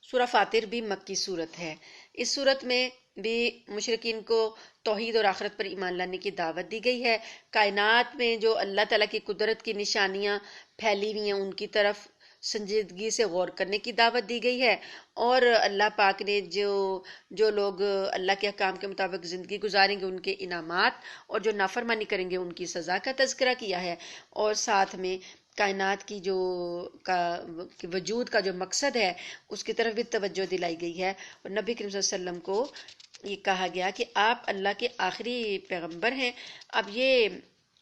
سورہ فاتر بھی مکی صورت ہے۔ اس صورت میں بھی مشرکین کو توحید اور آخرت پر ایمان لانے کی دعوت دی گئی ہے۔ کائنات میں جو اللہ تعالیٰ کی قدرت کی نشانیاں پھیلی ہوئی ہیں ان کی طرف سنجیدگی سے غور کرنے کی دعوت دی گئی ہے، اور اللہ پاک نے جو لوگ اللہ کے احکام کے مطابق زندگی گزاریں گے ان کے انعامات، اور جو نافرمانی کریں گے ان کی سزا کا تذکرہ کیا ہے، اور ساتھ میں کائنات کی وجود کا جو مقصد ہے اس کی طرف بھی توجہ دلائی گئی ہے، اور نبی کریم صلی اللہ علیہ وسلم کو یہ کہا گیا کہ آپ اللہ کے آخری پیغمبر ہیں۔ اب یہ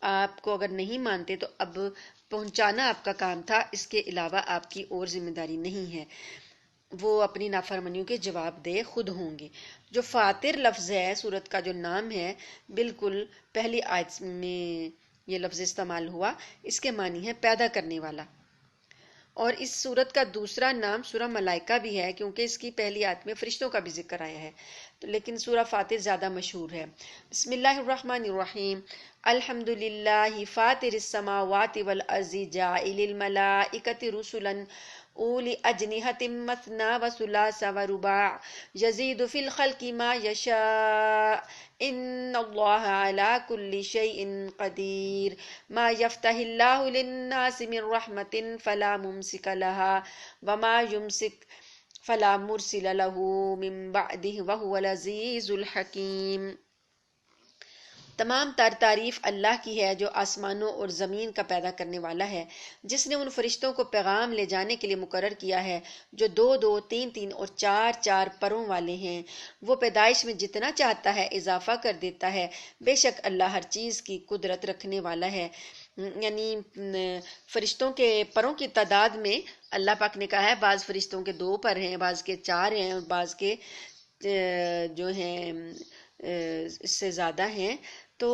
آپ کو اگر نہیں مانتے تو اب پہنچانا آپ کا کام تھا، اس کے علاوہ آپ کی اور ذمہ داری نہیں ہے۔ وہ اپنی نافرمانیوں کے جواب دہ خود ہوں گے۔ جو فاتر لفظ ہے، سورت کا جو نام ہے، بالکل پہلی آیت میں یہ لفظ استعمال ہوا، اس کے معنی ہے پیدا کرنے والا۔ اور اس سورت کا دوسرا نام سورہ ملائکہ بھی ہے، کیونکہ اس کی پہلی آیت میں فرشتوں کا بھی ذکر آیا ہے، لیکن سورہ فاتر زیادہ مشہور ہے۔ بسم اللہ الرحمن الرحیم، الحمد للہ فاطر السماوات والارض جاعل الملائکۃ رسلا اولی اجنحۃ مثنی وثلاث ورباع یزید فی الخلق ما یشاء ان اللہ علی کل شیء قدیر ما یفتح اللہ للناس من رحمۃ فلا ممسک لها وما یمسک فلا مرسل له من بعده وهو العزیز الحکیم۔ تمام تعریف اللہ کی ہے جو آسمانوں اور زمین کا پیدا کرنے والا ہے، جس نے ان فرشتوں کو پیغام لے جانے کے لیے مقرر کیا ہے جو 2 2 3 3 اور 4 4 پروں والے ہیں۔ وہ پیدائش میں جتنا چاہتا ہے اضافہ کر دیتا ہے، بے شک اللہ ہر چیز کی قدرت رکھنے والا ہے۔ یعنی فرشتوں کے پروں کی تعداد میں اللہ پاک نے کہا ہے بعض فرشتوں کے 2 پر ہیں، بعض کے 4 ہیں، اور بعض کے جو ہیں اس سے زیادہ ہیں، تو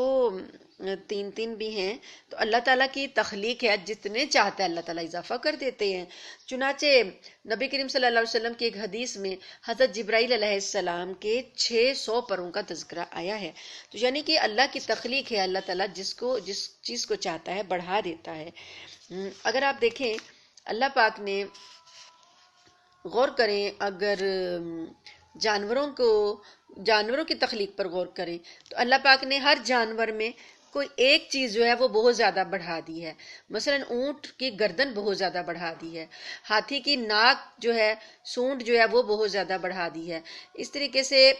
3 3 بھی ہیں۔ تو اللہ تعالیٰ کی تخلیق ہے، جتنے چاہتا ہے اللہ تعالیٰ اضافہ کر دیتے ہیں۔ چنانچہ نبی کریم صلی اللہ علیہ وسلم کی ایک حدیث میں حضرت جبرائیل علیہ السلام کے 600 پروں کا تذکرہ آیا ہے۔ تو یعنی کہ اللہ کی تخلیق ہے، اللہ تعالیٰ جس چیز کو چاہتا ہے بڑھا دیتا ہے۔ اگر آپ دیکھیں اللہ پاک نے غور کریں، اگر جانوروں کی تخلیق پر غور کریں تو اللہ پاک نے ہر جانور میں کوئی ایک چیز جو ہے وہ بہت زیادہ بڑھا دی ہے۔ مثلا اونٹ کی گردن بہت زیادہ بڑھا دی ہے، ہاتھی کی ناک جو ہے، سونڈ جو ہے وہ بہت زیادہ بڑھا دی ہے۔ اس طریقے سے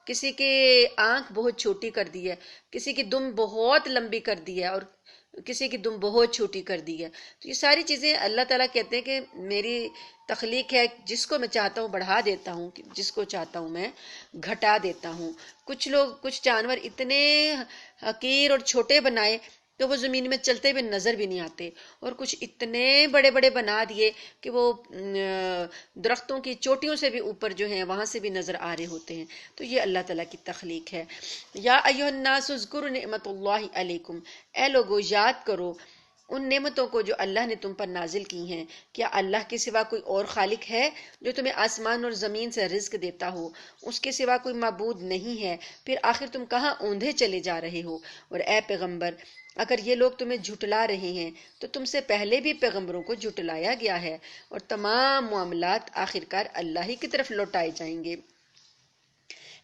کسی کی آنکھ بہت چھوٹی کر دی ہے، کسی کی دم بہت لمبی کر دی ہے، اور کسی کی دم بہت چھوٹی کر دی ہے۔ تو یہ ساری چیزیں اللہ تعالیٰ کہتے ہیں کہ میری تخلیق ہے، جس کو میں چاہتا ہوں بڑھا دیتا ہوں، جس کو چاہتا ہوں میں گھٹا دیتا ہوں۔ کچھ جانور اتنے حقیر اور چھوٹے بنائے تو وہ زمین میں چلتے ہوئے نظر بھی نہیں آتے، اور کچھ اتنے بڑے بڑے بنا دیے کہ وہ درختوں کی چوٹیوں سے بھی اوپر جو ہیں وہاں سے بھی نظر آ رہے ہوتے ہیں۔ تو یہ اللہ تعالیٰ کی تخلیق ہے۔ یا ایھا الناس اذکروا نعمت اللہ علیکم، اے لوگو یاد کرو ان نعمتوں کو جو اللہ نے تم پر نازل کی ہیں۔ کیا اللہ کے سوا کوئی اور خالق ہے جو تمہیں آسمان اور زمین سے رزق دیتا ہو؟ اس کے سوا کوئی معبود نہیں ہے، پھر آخر تم کہاں اوندھے چلے جا رہے ہو؟ اور اے پیغمبر، اگر یہ لوگ تمہیں جھٹلا رہے ہیں تو تم سے پہلے بھی پیغمبروں کو جھٹلایا گیا ہے، اور تمام معاملات آخرکار اللہ ہی کی طرف لوٹائے جائیں گے۔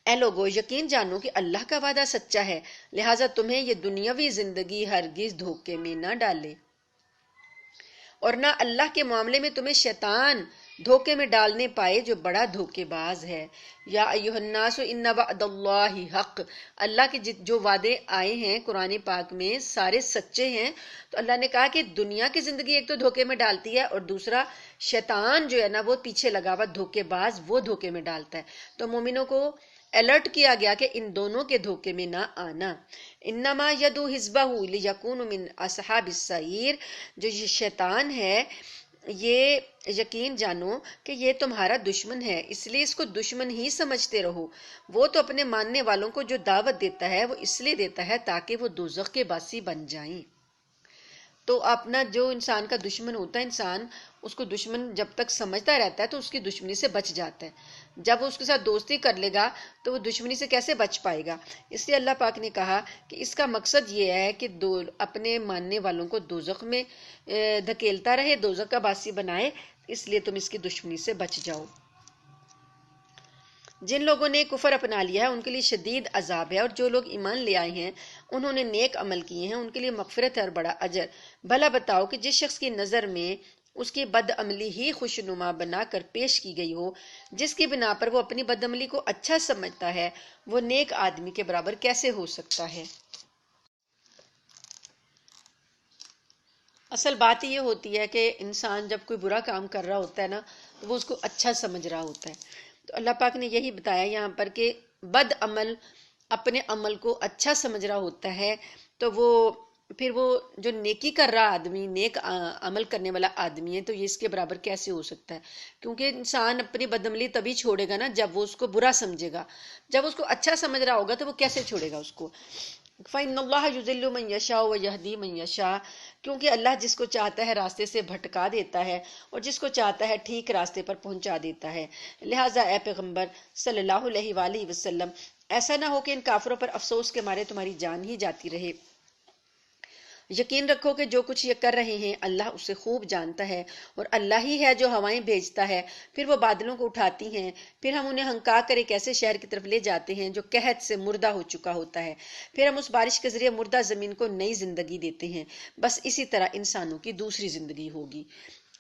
اے لوگو، یقین جانو کہ اللہ کا وعدہ سچا ہے، لہٰذا تمہیں یہ دنیاوی زندگی ہرگز دھوکے میں نہ ڈالے، اور نہ اللہ کے معاملے میں تمہیں شیطان دھوکے میں ڈالنے پائے جو بڑا دھوکے باز ہے۔ یا ایھا الناس ان وعد اللہ حق، اللہ کے جو وعدے آئے ہیں قرآن پاک میں سارے سچے ہیں۔ تو اللہ نے کہا کہ دنیا کی زندگی ایک تو دھوکے میں ڈالتی ہے، اور دوسرا شیطان جو ہے نا وہ پیچھے لگا ہوا دھوکے باز، وہ دھوکے میں ڈالتا ہے۔ تو مومنوں کو الرٹ کیا گیا کہ ان دونوں کے دھوکے میں نہ آنا۔ انما یدعو حزبہ لیکونوا من اصحاب السعیر، جو یہ شیطان ہے یہ یقین جانو کہ یہ تمہارا دشمن ہے، اس لیے اس کو دشمن ہی سمجھتے رہو۔ وہ تو اپنے ماننے والوں کو جو دعوت دیتا ہے وہ اس لیے دیتا ہے تاکہ وہ دوزخ کے باسی بن جائیں۔ تو اپنا جو انسان کا دشمن ہوتا ہے، انسان اس کو دشمن جب تک سمجھتا رہتا ہے تو اس کی دشمنی سے بچ جاتا ہے۔ جب وہ اس کے ساتھ دوستی کر لے گا تو وہ دشمنی سے کیسے بچ پائے گا؟ اس لیے اللہ پاک نے کہا کہ اس کا مقصد یہ ہے کہ اپنے ماننے والوں کو دوزخ میں دھکیلتا رہے، دوزخ کا باسی بنائے، اس لیے تم اس کی دشمنی سے بچ جاؤ۔ جن لوگوں نے کفر اپنا لیا ہے ان کے لیے شدید عذاب ہے، اور جو لوگ ایمان لے آئے ہیں انہوں نے نیک عمل کیے ہیں ان کے لیے مغفرت ہے اور بڑا اجر۔ بھلا بتاؤ کہ جس شخص کی نظر میں اس کی بد عملی ہی خوشنما بنا کر پیش کی گئی ہو، جس کی بنا پر وہ اپنی بد عملی کو اچھا سمجھتا ہے، وہ نیک آدمی کے برابر کیسے ہو سکتا ہے؟ اصل بات یہ ہوتی ہے کہ انسان جب کوئی برا کام کر رہا ہوتا ہے نا تو وہ اس کو اچھا سمجھ رہا ہوتا ہے۔ تو اللہ پاک نے یہی بتایا یہاں پر کہ بد عمل اپنے عمل کو اچھا سمجھ رہا ہوتا ہے، تو وہ پھر وہ جو نیکی کر رہا آدمی، نیک عمل کرنے والا آدمی ہے، تو یہ اس کے برابر کیسے ہو سکتا ہے؟ کیونکہ انسان اپنی بدعملی تبھی چھوڑے گا نا جب وہ اس کو برا سمجھے گا، جب اس کو اچھا سمجھ رہا ہوگا تو وہ کیسے چھوڑے گا اس کو؟ فَإِنَّ اللَّهَ يُضِلُّ مَن يَشَاءُ وَيَهْدِي مَن يَشَاءُ، کیونکہ اللہ جس کو چاہتا ہے راستے سے بھٹکا دیتا ہے اور جس کو چاہتا ہے ٹھیک راستے پر پہنچا دیتا ہے۔ لہٰذا اے پیغمبر صلی اللہ علیہ وآلہ وسلم، ایسا نہ ہو کہ ان کافروں پر افسوس کے مارے تمہاری جان ہی جاتی رہے۔ یقین رکھو کہ جو کچھ یہ کر رہے ہیں اللہ اسے خوب جانتا ہے، اور اللہ ہی ہے جو ہوائیں بھیجتا ہے، پھر وہ بادلوں کو اٹھاتی ہیں، پھر ہم انہیں ہنکا کر ایک ایسے شہر کی طرف لے جاتے ہیں جو قحط سے مردہ ہو چکا ہوتا ہے، پھر ہم اس بارش کے ذریعے مردہ زمین کو نئی زندگی دیتے ہیں۔ بس اسی طرح انسانوں کی دوسری زندگی ہوگی۔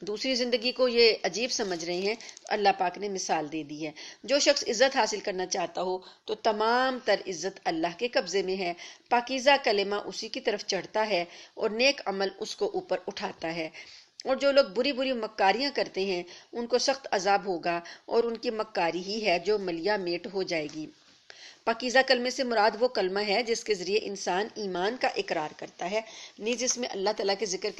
دوسری زندگی کو یہ عجیب سمجھ رہے ہیں، اللہ پاک نے مثال دے دی ہے۔ جو شخص عزت حاصل کرنا چاہتا ہو تو تمام تر عزت اللہ کے قبضے میں ہے، پاکیزہ کلمہ اسی کی طرف چڑھتا ہے اور نیک عمل اس کو اوپر اٹھاتا ہے۔ اور جو لوگ بری بری مکاریاں کرتے ہیں ان کو سخت عذاب ہوگا، اور ان کی مکاری ہی ہے جو ملیا میٹ ہو جائے گی۔ پاکیزہ کلمے سے مراد وہ کلمہ ہے جس کے ذریعے انسان ایمان کا اقرار کرتا ہے، نیز اس میں اللہ تعالیٰ کے ذکر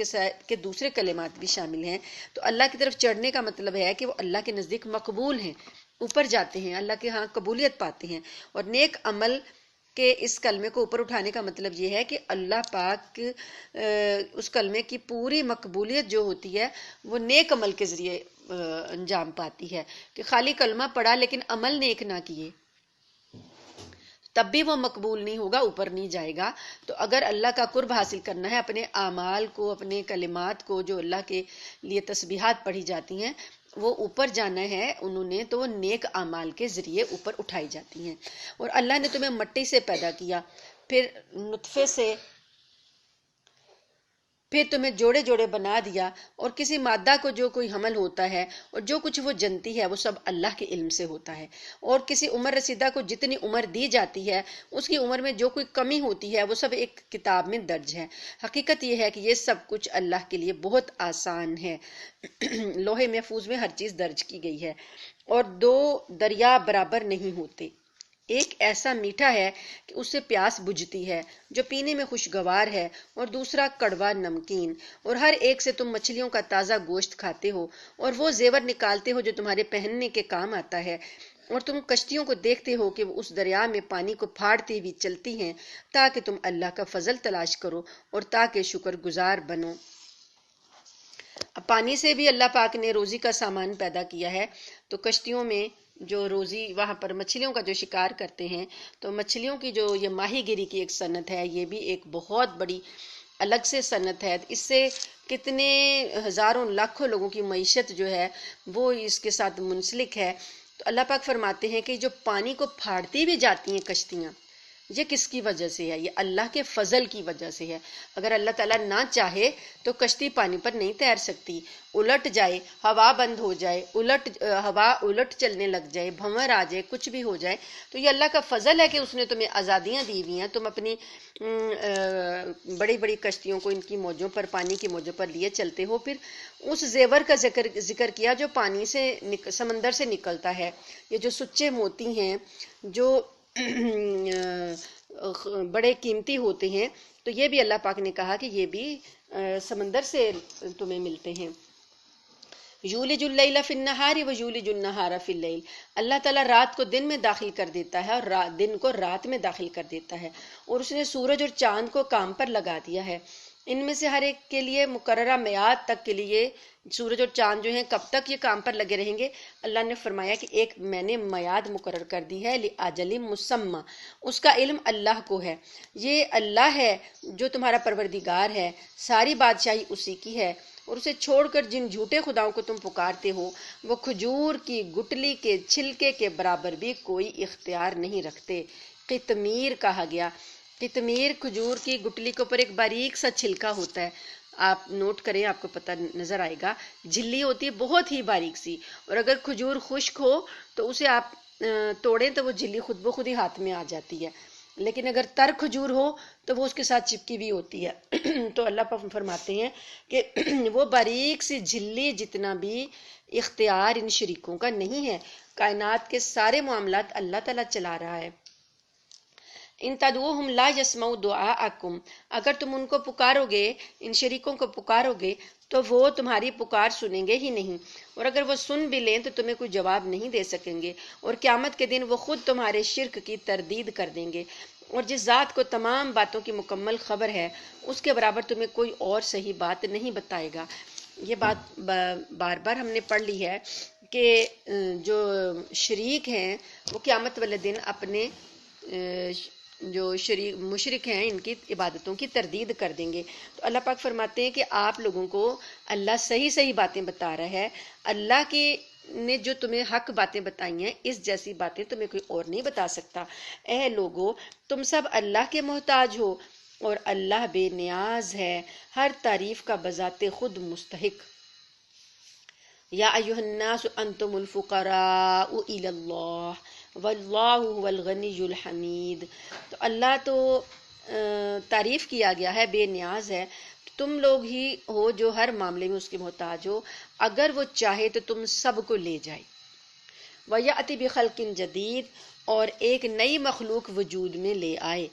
کے دوسرے کلمات بھی شامل ہیں۔ تو اللہ کی طرف چڑھنے کا مطلب ہے کہ وہ اللہ کے نزدیک مقبول ہیں، اوپر جاتے ہیں، اللہ کے ہاں قبولیت پاتے ہیں۔ اور نیک عمل کے اس کلمے کو اوپر اٹھانے کا مطلب یہ ہے کہ اللہ پاک اس کلمے کی پوری مقبولیت جو ہوتی ہے وہ نیک عمل کے ذریعے انجام پاتی ہے، کہ خالی کلمہ پڑھا لیکن عمل نیک نہ کیے تب بھی وہ مقبول نہیں ہوگا، اوپر نہیں جائے گا۔ تو اگر اللہ کا قرب حاصل کرنا ہے، اپنے اعمال کو، اپنے کلمات کو جو اللہ کے لیے تسبیحات پڑھی جاتی ہیں وہ اوپر جانا ہے انہوں نے، تو وہ نیک اعمال کے ذریعے اوپر اٹھائی جاتی ہیں۔ اور اللہ نے تمہیں مٹی سے پیدا کیا، پھر نطفے سے، پھر تمہیں جوڑے جوڑے بنا دیا، اور کسی مادہ کو جو کوئی حمل ہوتا ہے اور جو کچھ وہ جنتی ہے وہ سب اللہ کے علم سے ہوتا ہے۔ اور کسی عمر رسیدہ کو جتنی عمر دی جاتی ہے اس کی عمر میں جو کوئی کمی ہوتی ہے وہ سب ایک کتاب میں درج ہے۔ حقیقت یہ ہے کہ یہ سب کچھ اللہ کے لیے بہت آسان ہے۔ لوح محفوظ میں ہر چیز درج کی گئی ہے۔ اور دو دریا برابر نہیں ہوتے، ایک ایسا میٹھا ہے کہ اس سے پیاس بجھتی ہے جو پینے میں خوشگوار ہے، اور دوسرا کڑوا نمکین۔ اور ہر ایک سے تم مچھلیوں کا تازہ گوشت کھاتے ہو اور وہ زیور نکالتے ہو جو تمہارے پہننے کے کام آتا ہے، اور تم کشتیوں کو دیکھتے ہو کہ وہ اس دریا میں پانی کو پھاڑتی ہوئی چلتی ہیں تاکہ تم اللہ کا فضل تلاش کرو اور تاکہ شکر گزار بنو۔ اب پانی سے بھی اللہ پاک نے روزی کا سامان پیدا کیا ہے، تو کشتیوں میں جو روزی وہاں پر مچھلیوں کا جو شکار کرتے ہیں، تو مچھلیوں کی جو یہ ماہی گیری کی ایک صنعت ہے، یہ بھی ایک بہت بڑی الگ سے صنعت ہے۔ اس سے کتنے ہزاروں لاکھوں لوگوں کی معیشت جو ہے وہ اس کے ساتھ منسلک ہے۔ تو اللہ پاک فرماتے ہیں کہ جو پانی کو پھاڑتی بھی جاتی ہیں کشتیاں، یہ کس کی وجہ سے ہے؟ یہ اللہ کے فضل کی وجہ سے ہے۔ اگر اللہ تعالیٰ نہ چاہے تو کشتی پانی پر نہیں تیر سکتی، الٹ جائے، ہوا بند ہو جائے، ہوا الٹ چلنے لگ جائے، بھنور آ جائے، کچھ بھی ہو جائے، تو یہ اللہ کا فضل ہے کہ اس نے تمہیں آزادیاں دی ہوئی ہیں۔ تم اپنی بڑی بڑی کشتیوں کو ان کی موجوں پر، پانی کی موجوں پر لیے چلتے ہو۔ پھر اس زیور کا ذکر کیا جو پانی سے سمندر سے نکلتا ہے، یہ جو سچے موتی ہیں جو بڑے قیمتی ہوتے ہیں، تو یہ بھی اللہ پاک نے کہا کہ یہ بھی سمندر سے تمہیں ملتے ہیں۔ یولج اللیل فی النہار ویولج النہار فی اللیل، اللہ تعالیٰ رات کو دن میں داخل کر دیتا ہے اور دن کو رات میں داخل کر دیتا ہے، اور اس نے سورج اور چاند کو کام پر لگا دیا ہے۔ ان میں سے ہر ایک کے لیے مقررہ میعاد تک کے لیے سورج اور چاند جو ہیں کب تک یہ کام پر لگے رہیں گے، اللہ نے فرمایا کہ ایک میں نے میعاد مقرر کر دی ہے، لِأَجَلٍ مُّسَمًّى، اس کا علم اللہ کو ہے۔ یہ اللہ ہے جو تمہارا پروردگار ہے، ساری بادشاہی اسی کی ہے، اور اسے چھوڑ کر جن جھوٹے خداؤں کو تم پکارتے ہو وہ کھجور کی گٹلی کے چھلکے کے برابر بھی کوئی اختیار نہیں رکھتے۔ قطمیر کہا گیا، قطمیر کھجور کی گٹلی کے اوپر ایک باریک سا چھلکا ہوتا ہے، آپ نوٹ کریں، آپ کو پتہ نظر آئے گا، جھلی ہوتی ہے بہت ہی باریک سی، اور اگر کھجور خشک ہو تو اسے آپ توڑیں تو وہ جھلی خود بخود ہی ہاتھ میں آ جاتی ہے، لیکن اگر تر کھجور ہو تو وہ اس کے ساتھ چپکی بھی ہوتی ہے۔ تو اللہ پاک فرماتے ہیں کہ وہ باریک سی جھلی جتنا بھی اختیار ان شریکوں کا نہیں ہے، کائنات کے سارے معاملات اللہ تعالیٰ چلا رہا ہے۔ ان تدعوہم لا یسمعوا دعاءکم، اگر تم ان کو پکارو گے، ان شریکوں کو پکارو گے تو وہ تمہاری پکار سنیں گے ہی نہیں، اور اگر وہ سن بھی لیں تو تمہیں کوئی جواب نہیں دے سکیں گے، اور قیامت کے دن وہ خود تمہارے شرک کی تردید کر دیں گے، اور جس ذات کو تمام باتوں کی مکمل خبر ہے اس کے برابر تمہیں کوئی اور صحیح بات نہیں بتائے گا۔ یہ بات بار بار ہم نے پڑھ لی ہے کہ جو شریک ہیں وہ قیامت والے دن اپنے جو مشرک ہیں ان کی عبادتوں کی تردید کر دیں گے۔ تو اللہ پاک فرماتے ہیں کہ آپ لوگوں کو اللہ صحیح صحیح باتیں بتا رہا ہے، اللہ کی نے جو تمہیں حق باتیں بتائی ہیں اس جیسی باتیں تمہیں کوئی اور نہیں بتا سکتا۔ اے لوگو تم سب اللہ کے محتاج ہو اور اللہ بے نیاز ہے، ہر تعریف کا بذات خود مستحق۔ یا ایھا الناس انتم الفقراء الی اللہ واللہ هو الغنی الحمید۔ تو اللہ تو تعریف کیا گیا ہے، بے نیاز ہے، تم لوگ ہی ہو جو ہر معاملے میں اس کے محتاج ہو، اگر وہ چاہے تو تم سب کو لے جائے۔ وَيَأْتِ بِخَلْقٍ جدید، اور ایک نئی مخلوق وجود میں لے آئے،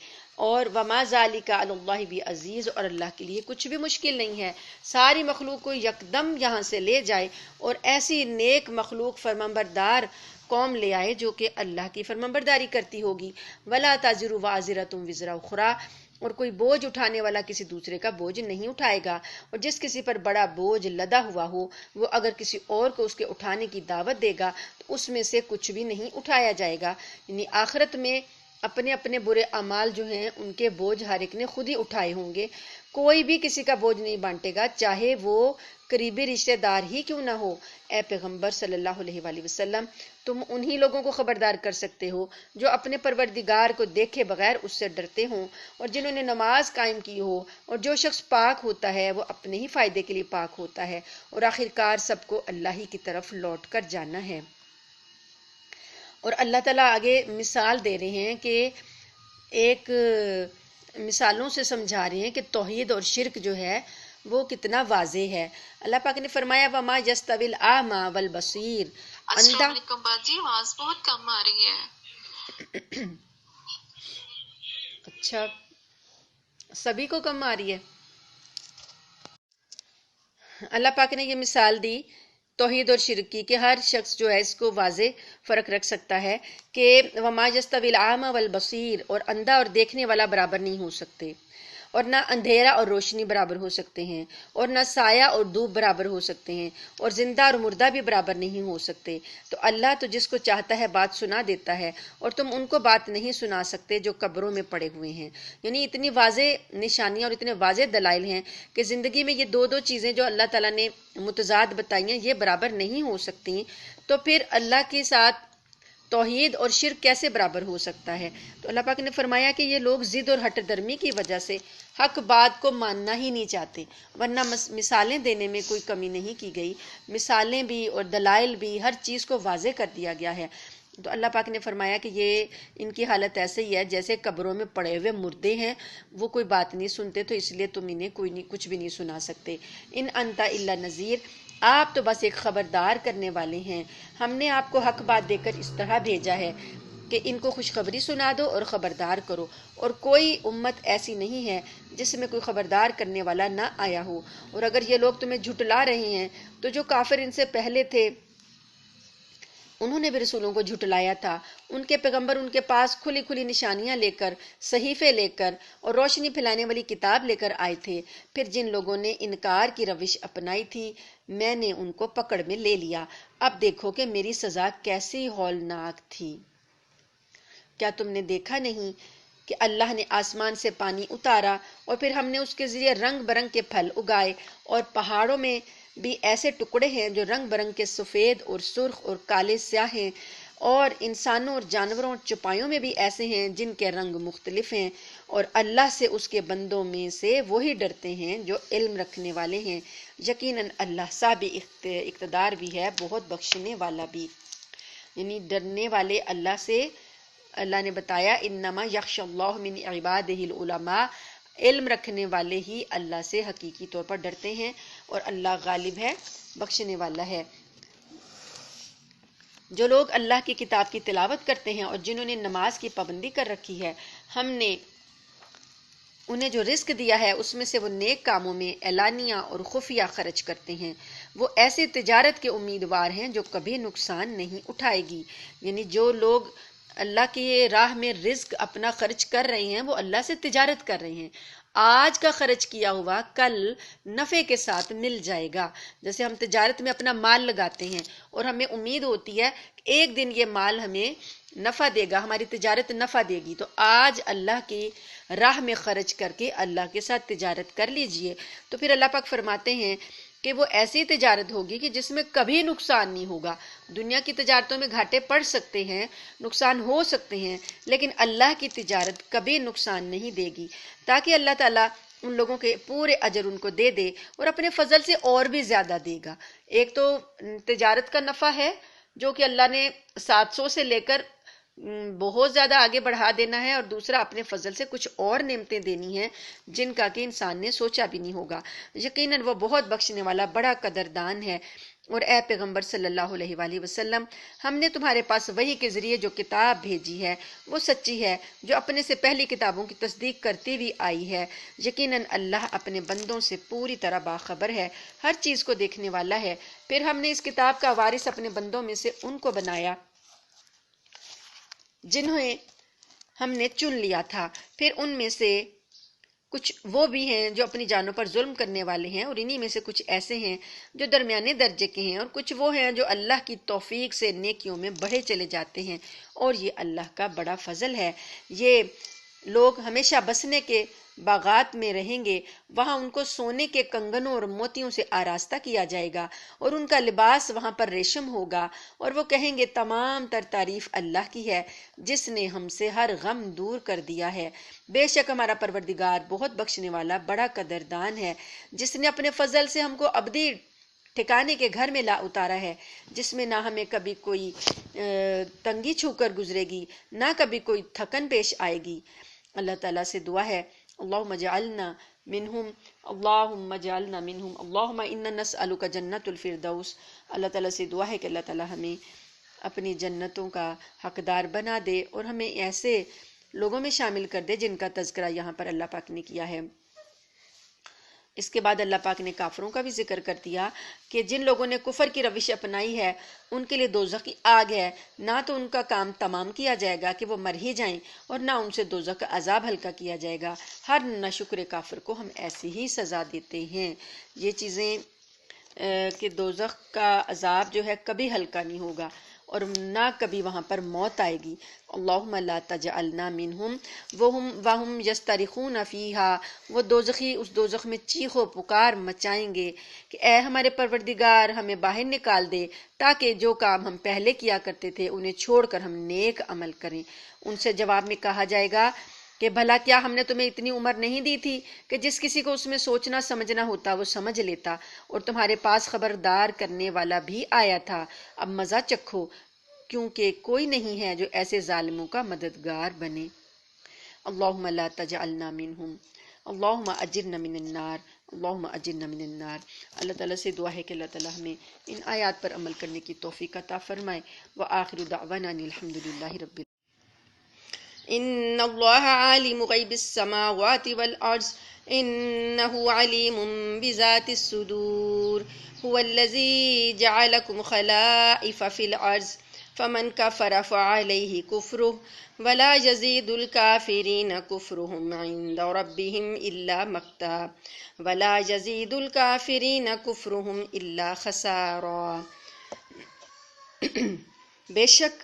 اور وَمَا ذَلِكَ عَلَى اللَّهِ بِعَزِیز، اور اللہ کے لیے کچھ بھی مشکل نہیں ہے، ساری مخلوق کو یکدم یہاں سے لے جائے اور ایسی نیک مخلوق فرمانبردار قوم لے آئے جو کہ اللہ کی فرمانبرداری کرتی ہوگی۔ وَلَا تَزِرُ وَازِرَةٌ وِزْرَ أُخْرَىٰ، اور کوئی بوجھ اٹھانے والا کسی دوسرے کا بوجھ نہیں اٹھائے گا، اور جس کسی پر بڑا بوجھ لدا ہوا ہو وہ اگر کسی اور کو اس کے اٹھانے کی دعوت دے گا تو اس میں سے کچھ بھی نہیں اٹھایا جائے گا، یعنی آخرت میں اپنے اپنے برے اعمال جو ہیں ان کے بوجھ ہر ایک نے خود ہی اٹھائے ہوں گے، کوئی بھی کسی کا بوجھ نہیں بانٹے گا، چاہے وہ قریبی رشتہ دار ہی کیوں نہ ہو۔ اے پیغمبر صلی اللہ علیہ وآلہ وسلم، تم انہی لوگوں کو خبردار کر سکتے ہو جو اپنے پروردگار کو دیکھے بغیر اس سے ڈرتے ہوں اور جنہوں نے نماز قائم کی ہو، اور جو شخص پاک ہوتا ہے وہ اپنے ہی فائدے کے لیے پاک ہوتا ہے، اور آخرکار سب کو اللہ ہی کی طرف لوٹ کر جانا ہے۔ اور اللہ تعالیٰ آگے مثال دے رہے ہیں کہ ایک مثالوں سے سمجھا رہے ہیں کہ توحید اور شرک جو ہے وہ کتنا واضح ہے۔ اللہ پاک نے فرمایا وَمَا يَسْتَوِي الْأَعْمَى وَالْبَصِيرُ۔ السلام علیکم باجی، آواز بہت کم آ رہی ہے۔ اچھا، سبھی کو کم آ رہی ہے؟ اللہ پاک نے یہ مثال دی توحید اور شرک کی کہ ہر شخص جو ہے اس کو واضح فرق رکھ سکتا ہے کہ وَمَا يَسْتَوِي الْأَعْمَى وَالْبَصِيرُ، اور اندھا اور دیکھنے والا برابر نہیں ہو سکتے، اور نہ اندھیرا اور روشنی برابر ہو سکتے ہیں، اور نہ سایہ اور دھوپ برابر ہو سکتے ہیں، اور زندہ اور مردہ بھی برابر نہیں ہو سکتے۔ تو اللہ تو جس کو چاہتا ہے بات سنا دیتا ہے، اور تم ان کو بات نہیں سنا سکتے جو قبروں میں پڑے ہوئے ہیں۔ یعنی اتنی واضح نشانیاں اور اتنے واضح دلائل ہیں کہ زندگی میں یہ دو چیزیں جو اللہ تعالیٰ نے متضاد بتائی ہیں یہ برابر نہیں ہو سکتی، تو پھر اللہ کے ساتھ توحید اور شرک کیسے برابر ہو سکتا ہے؟ تو اللہ پاک نے فرمایا کہ یہ لوگ ضد اور ہٹ درمی کی وجہ سے حق بات کو ماننا ہی نہیں چاہتے، ورنہ مثالیں دینے میں کوئی کمی نہیں کی گئی، مثالیں بھی اور دلائل بھی ہر چیز کو واضح کر دیا گیا ہے۔ تو اللہ پاک نے فرمایا کہ یہ ان کی حالت ایسے ہی ہے جیسے قبروں میں پڑے ہوئے مردے ہیں، وہ کوئی بات نہیں سنتے تو اس لیے تم انہیں کچھ بھی نہیں سنا سکتے۔ ان انت الا نذیر، آپ تو بس ایک خبردار کرنے والے ہیں، ہم نے آپ کو حق بات دے کر اس طرح بھیجا ہے کہ ان کو خوشخبری سنا دو اور خبردار کرو، اور کوئی امت ایسی نہیں ہے جس میں کوئی خبردار کرنے والا نہ آیا ہو۔ اور اگر یہ لوگ تمہیں جھٹلا رہے ہیں تو جو کافر ان سے پہلے تھے انہوں نے بھی رسولوں کو جھٹلایا تھا، ان کے پیغمبر ان کے پاس کھلی کھلی نشانیاں لے کر، صحیفے لے کر اور روشنی پھیلانے والی کتاب لے کر آئے تھے، پھر جن لوگوں نے انکار کی روش اپنائی تھی میں نے ان کو پکڑ میں لے لیا، اب دیکھو کہ میری سزا کیسی ہولناک تھی۔ کیا تم نے دیکھا نہیں کہ اللہ نے آسمان سے پانی اتارا اور پھر ہم نے اس کے ذریعے رنگ برنگ کے پھل اگائے، اور پہاڑوں میں بھی ایسے ٹکڑے ہیں جو رنگ برنگ کے سفید اور سرخ اور کالے سیاہ ہیں، اور انسانوں اور جانوروں اور چوپایوں میں بھی ایسے ہیں جن کے رنگ مختلف ہیں، اور اللہ سے اس کے بندوں میں سے وہی ڈرتے ہیں جو علم رکھنے والے ہیں، یقیناً اللہ صاحب اقتدار بھی ہے، بہت بخشنے والا بھی۔ یعنی ڈرنے والے اللہ سے، اللہ نے بتایا انما یخشی اللہ من عبادہ العلماء، علم رکھنے والے ہی اللہ سے حقیقی طور پر ڈرتے ہیں، اور اللہ غالب ہے، بخشنے والا ہے۔ جو لوگ اللہ کی کتاب کی تلاوت کرتے ہیں اور جنہوں نے نماز کی پابندی کر رکھی ہے، ہم نے انہیں جو رزق دیا ہے اس میں سے وہ نیک کاموں میں اعلانیہ اور خفیہ خرچ کرتے ہیں۔ وہ ایسی تجارت کے امیدوار ہیں جو کبھی نقصان نہیں اٹھائے گی۔ یعنی جو لوگ اللہ کی راہ میں رزق اپنا خرچ کر رہے ہیں وہ اللہ سے تجارت کر رہے ہیں، آج کا خرچ کیا ہوا کل نفع کے ساتھ مل جائے گا۔ جیسے ہم تجارت میں اپنا مال لگاتے ہیں اور ہمیں امید ہوتی ہے کہ ایک دن یہ مال ہمیں نفع دے گا، ہماری تجارت نفع دے گی، تو آج اللہ کی راہ میں خرچ کر کے اللہ کے ساتھ تجارت کر لیجئے۔ تو پھر اللہ پاک فرماتے ہیں کہ وہ ایسی تجارت ہوگی کہ جس میں کبھی نقصان نہیں ہوگا۔ دنیا کی تجارتوں میں گھاٹے پڑ سکتے ہیں، نقصان ہو سکتے ہیں، لیکن اللہ کی تجارت کبھی نقصان نہیں دے گی، تاکہ اللہ تعالیٰ ان لوگوں کے پورے اجر ان کو دے دے اور اپنے فضل سے اور بھی زیادہ دے گا۔ ایک تو تجارت کا نفع ہے جو کہ اللہ نے 700 سے لے کر بہت زیادہ آگے بڑھا دینا ہے، اور دوسرا اپنے فضل سے کچھ اور نعمتیں دینی ہیں جن کا کہ انسان نے سوچا بھی نہیں ہوگا۔ یقیناً وہ بہت بخشنے والا بڑا قدردان ہے۔ اور اے پیغمبر صلی اللہ علیہ وآلہ وسلم، ہم نے تمہارے پاس وحی کے ذریعے جو کتاب بھیجی ہے وہ سچی ہے، جو اپنے سے پہلی کتابوں کی تصدیق کرتی ہوئی آئی ہے۔ یقیناً اللہ اپنے بندوں سے پوری طرح باخبر ہے، ہر چیز کو دیکھنے والا ہے۔ پھر ہم نے اس کتاب کا وارث اپنے بندوں میں سے ان کو بنایا جنہیں ہم نے چن لیا تھا، پھر ان میں سے کچھ وہ بھی ہیں جو اپنی جانوں پر ظلم کرنے والے ہیں، اور انہی میں سے کچھ ایسے ہیں جو درمیانے درجے کے ہیں، اور کچھ وہ ہیں جو اللہ کی توفیق سے نیکیوں میں بڑھے چلے جاتے ہیں، اور یہ اللہ کا بڑا فضل ہے۔ یہ لوگ ہمیشہ بسنے کے باغات میں رہیں گے، وہاں ان کو سونے کے کنگنوں اور موتیوں سے آراستہ کیا جائے گا، اور ان کا لباس وہاں پر ریشم ہوگا، اور وہ کہیں گے تمام تر تعریف اللہ کی ہے جس نے ہم سے ہر غم دور کر دیا ہے۔ بے شک ہمارا پروردگار بہت بخشنے والا بڑا قدردان ہے، جس نے اپنے فضل سے ہم کو ابدی ٹھکانے کے گھر میں لا اتارا ہے، جس میں نہ ہمیں کبھی کوئی تنگی چھو کر گزرے گی، نہ کبھی کوئی تھکن پیش آئے گی۔ اللہ تعالیٰ سے دعا ہے اللہم اجعلنا منہم، اللہم اجعلنا منہم، اللہم انا نسألک جنت الفردوس۔ اللہ تعالیٰ سے دعا ہے کہ اللہ تعالیٰ ہمیں اپنی جنتوں کا حقدار بنا دے اور ہمیں ایسے لوگوں میں شامل کر دے جن کا تذکرہ یہاں پر اللہ پاک نے کیا ہے۔ اس کے بعد اللہ پاک نے کافروں کا بھی ذکر کر دیا کہ جن لوگوں نے کفر کی روش اپنائی ہے ان کے لیے دوزخ کی آگ ہے، نہ تو ان کا کام تمام کیا جائے گا کہ وہ مر ہی جائیں، اور نہ ان سے دوزخ کا عذاب ہلکا کیا جائے گا۔ ہر ناشکر کافر کو ہم ایسی ہی سزا دیتے ہیں۔ یہ چیزیں کہ دوزخ کا عذاب جو ہے کبھی ہلکا نہیں ہوگا، اور نہ کبھی وہاں پر موت آئے گی۔ اللہم لا تجعلنا منہم وہم یسترخون فیہا، وہ دوزخی اس دوزخ میں چیخ و پکار مچائیں گے کہ اے ہمارے پروردگار ہمیں باہر نکال دے، تاکہ جو کام ہم پہلے کیا کرتے تھے انہیں چھوڑ کر ہم نیک عمل کریں۔ ان سے جواب میں کہا جائے گا کہ بھلا کیا ہم نے تمہیں اتنی عمر نہیں دی تھی کہ جس کسی کو اس میں سوچنا سمجھنا ہوتا وہ سمجھ لیتا، اور تمہارے پاس خبردار کرنے والا بھی آیا تھا، اب مزہ چکھو، کیونکہ کوئی نہیں ہے جو ایسے ظالموں کا مددگار بنے۔ اللہم لا تجعلنا منہم، اللہم اجرنا من النار، اللہم اجرنا من النار۔ اللہ تعالیٰ سے دعا ہے کہ اللہ تعالیٰ ہمیں ان آیات پر عمل کرنے کی توفیق عطا فرمائے۔ وآخر دعوانا ان الحمدللہ رب العالمین۔ ان اللہ عالم غیب السماوات والارض انہ علیم بذات الصدور هو الذی جعلکم خلائف فی الارض فمن کفر فعلیہ کفرہ ولا یزید الکافرین کفرہم عند ربہم الا مقتا ولا یزید الکافرین کفرہم الا خسارا۔ بے شک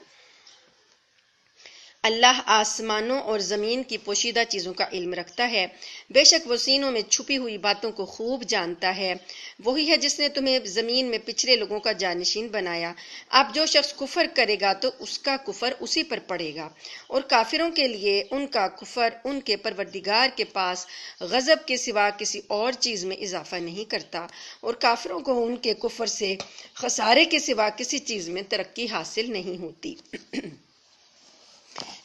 اللہ آسمانوں اور زمین کی پوشیدہ چیزوں کا علم رکھتا ہے، بے شک وہ سینوں میں چھپی ہوئی باتوں کو خوب جانتا ہے۔ وہی ہے جس نے تمہیں زمین میں پچھلے لوگوں کا جانشین بنایا۔ اب جو شخص کفر کرے گا تو اس کا کفر اسی پر پڑے گا، اور کافروں کے لیے ان کا کفر ان کے پروردگار کے پاس غضب کے سوا کسی اور چیز میں اضافہ نہیں کرتا، اور کافروں کو ان کے کفر سے خسارے کے سوا کسی چیز میں ترقی حاصل نہیں ہوتی۔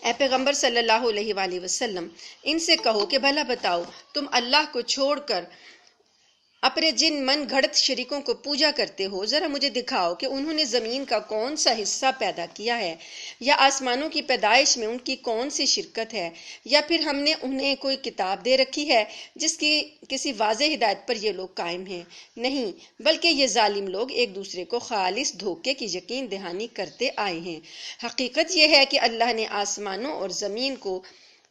اے پیغمبر صلی اللہ علیہ وآلہ وسلم، ان سے کہو کہ بھلا بتاؤ، تم اللہ کو چھوڑ کر اپنے جن من گھڑت شریکوں کو پوجا کرتے ہو، ذرا مجھے دکھاؤ کہ انہوں نے زمین کا کون سا حصہ پیدا کیا ہے، یا آسمانوں کی پیدائش میں ان کی کون سی شرکت ہے، یا پھر ہم نے انہیں کوئی کتاب دے رکھی ہے جس کی کسی واضح ہدایت پر یہ لوگ قائم ہیں؟ نہیں، بلکہ یہ ظالم لوگ ایک دوسرے کو خالص دھوکے کی یقین دہانی کرتے آئے ہیں۔ حقیقت یہ ہے کہ اللہ نے آسمانوں اور زمین کو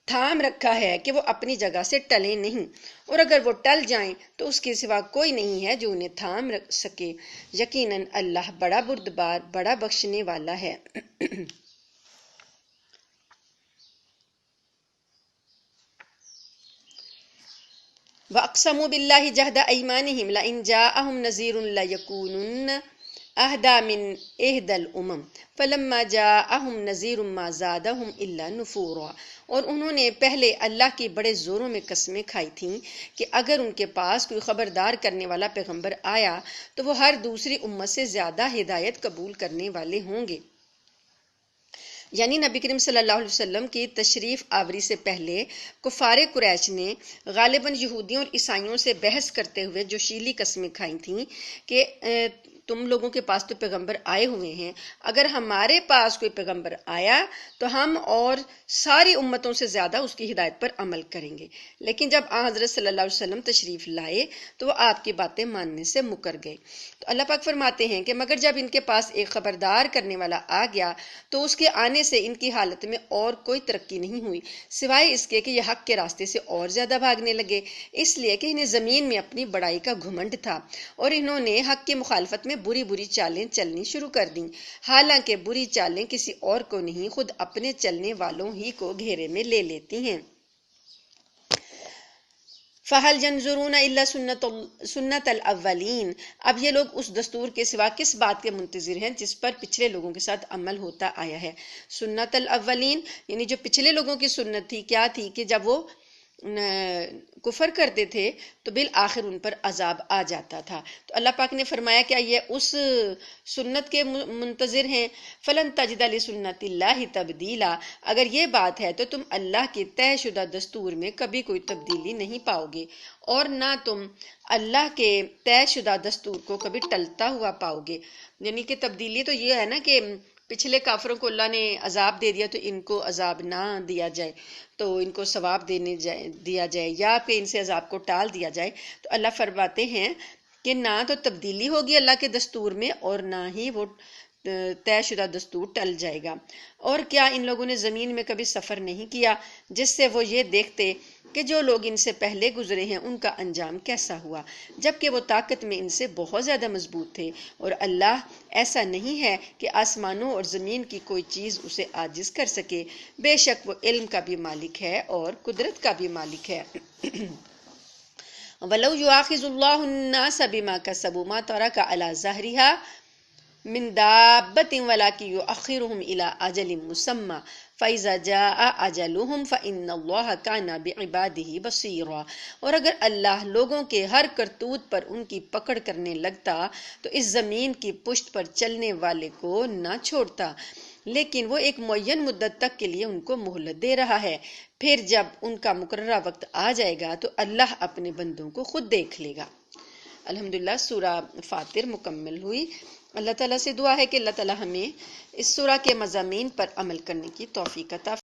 تھام رکھا ہے کہ وہ اپنی جگہ سے ٹلیں نہیں، اور اگر وہ ٹل جائیں تو اس کے سوا کوئی نہیں ہے جو انہیں تھام رکھ سکے۔ یقیناً اللہ بڑا بردبار، بڑا بخشنے والا ہے۔ وَأَقْسَمُوا بِاللَّهِ جَهْدَ أَيْمَانِهِمْ لَئِنْ جَاءَهُمْ نَذِيرٌ لَيَكُونُنَّ أَهْدَىٰ مِنْ إِحْدَى الْأُمَمِ فَلَمَّا جَاءَهُمْ نَذِيرٌ مَّا زَادَهُمْ إِلَّا نُفُورًا۔ اور انہوں نے پہلے اللہ کی بڑے زوروں میں قسمیں کھائی تھیں کہ اگر ان کے پاس کوئی خبردار کرنے والا پیغمبر آیا تو وہ ہر دوسری امت سے زیادہ ہدایت قبول کرنے والے ہوں گے۔ یعنی نبی کریم صلی اللہ علیہ وسلم کی تشریف آوری سے پہلے کفار قریش نے غالباً یہودیوں اور عیسائیوں سے بحث کرتے ہوئے جو شیلی قسمیں کھائی تھیں کہ تم لوگوں کے پاس تو پیغمبر آئے ہوئے ہیں، اگر ہمارے پاس کوئی پیغمبر آیا تو ہم اور ساری امتوں سے زیادہ اس کی ہدایت پر عمل کریں گے۔ لیکن جب حضرت صلی اللہ علیہ وسلم تشریف لائے تو وہ آپ کی باتیں ماننے سے مکر گئے۔ تو اللہ پاک فرماتے ہیں کہ مگر جب ان کے پاس ایک خبردار کرنے والا آ گیا تو اس کے آنے سے ان کی حالت میں اور کوئی ترقی نہیں ہوئی، سوائے اس کے کہ یہ حق کے راستے سے اور زیادہ بھاگنے لگے، اس لیے کہ انہیں زمین میں اپنی بڑائی کا گھمنڈ تھا، اور انہوں نے حق کی مخالفت میں بری بری چالیں چلنی شروع کر دیں، حالانکہ بری چالیں کسی اور کو نہیں، خود اپنے چلنے والوں ہی کو گھیرے میں لے لیتی ہیں۔ فَهَلْ يَنظُرُونَ إِلَّا سُنَّتَ الْأَوَّلِينَ، اب یہ لوگ اس دستور کے سوا کس بات کے منتظر ہیں جس پر پچھلے لوگوں کے ساتھ عمل ہوتا آیا ہے۔ سنت الاولین یعنی جو پچھلے لوگوں کی سنت تھی، کیا تھی کہ جب وہ کفر کرتے تھے تو بالآخر ان پر عذاب آ جاتا تھا۔ تو اللہ پاک نے فرمایا کیا یہ اس سنت کے منتظر ہیں؟ فلن تجد لسنت اللہ تبدیلا، اگر یہ بات ہے تو تم اللہ کے طے شدہ دستور میں کبھی کوئی تبدیلی نہیں پاؤ گے، اور نہ تم اللہ کے طے شدہ دستور کو کبھی ٹلتا ہوا پاؤ گے۔ یعنی کہ تبدیلی تو یہ ہے نا کہ پچھلے کافروں کو اللہ نے عذاب دے دیا تو ان کو عذاب نہ دیا جائے، تو ان کو ثواب دیا جائے، یا کہ ان سے عذاب کو ٹال دیا جائے۔ تو اللہ فرماتے ہیں کہ نہ تو تبدیلی ہوگی اللہ کے دستور میں، اور نہ ہی وہ طے شدہ دستور ٹل جائے گا۔ اور کیا ان لوگوں نے زمین میں کبھی سفر نہیں کیا جس سے وہ یہ دیکھتے کہ جو لوگ ان سے پہلے گزرے ہیں ان کا انجام کیسا ہوا، جبکہ وہ طاقت میں ان سے بہت زیادہ مضبوط تھے، اور اللہ ایسا نہیں ہے کہ آسمانوں اور زمین کی کوئی چیز اسے عاجز کر سکے، بے شک وہ علم کا بھی مالک ہے اور قدرت کا بھی مالک ہے۔ وَلَوْ يُؤَاخِذُ اللَّهُ النَّاسَ بِمَا كَسَبُوا مَا تَرَكَ عَلَى ظَهْرِهَا من دابة ولكن يؤخرهم إلى أجل مسمى فإذا جاء أجلهم فإن الله كان بعباده بصيرا۔ اور اگر اللہ لوگوں کے ہر کرتوت پر ان کی پکڑ کرنے لگتا تو اس زمین کی پشت پر چلنے والے کو نہ چھوڑتا، لیکن وہ ایک معین مدت تک کے لیے ان کو مہلت دے رہا ہے، پھر جب ان کا مقررہ وقت آ جائے گا تو اللہ اپنے بندوں کو خود دیکھ لے گا۔ الحمدللہ سورہ فاطر مکمل ہوئی۔ اللہ تعالیٰ سے دعا ہے کہ اللہ تعالیٰ ہمیں اس سورہ کے مضامین پر عمل کرنے کی توفیق عطا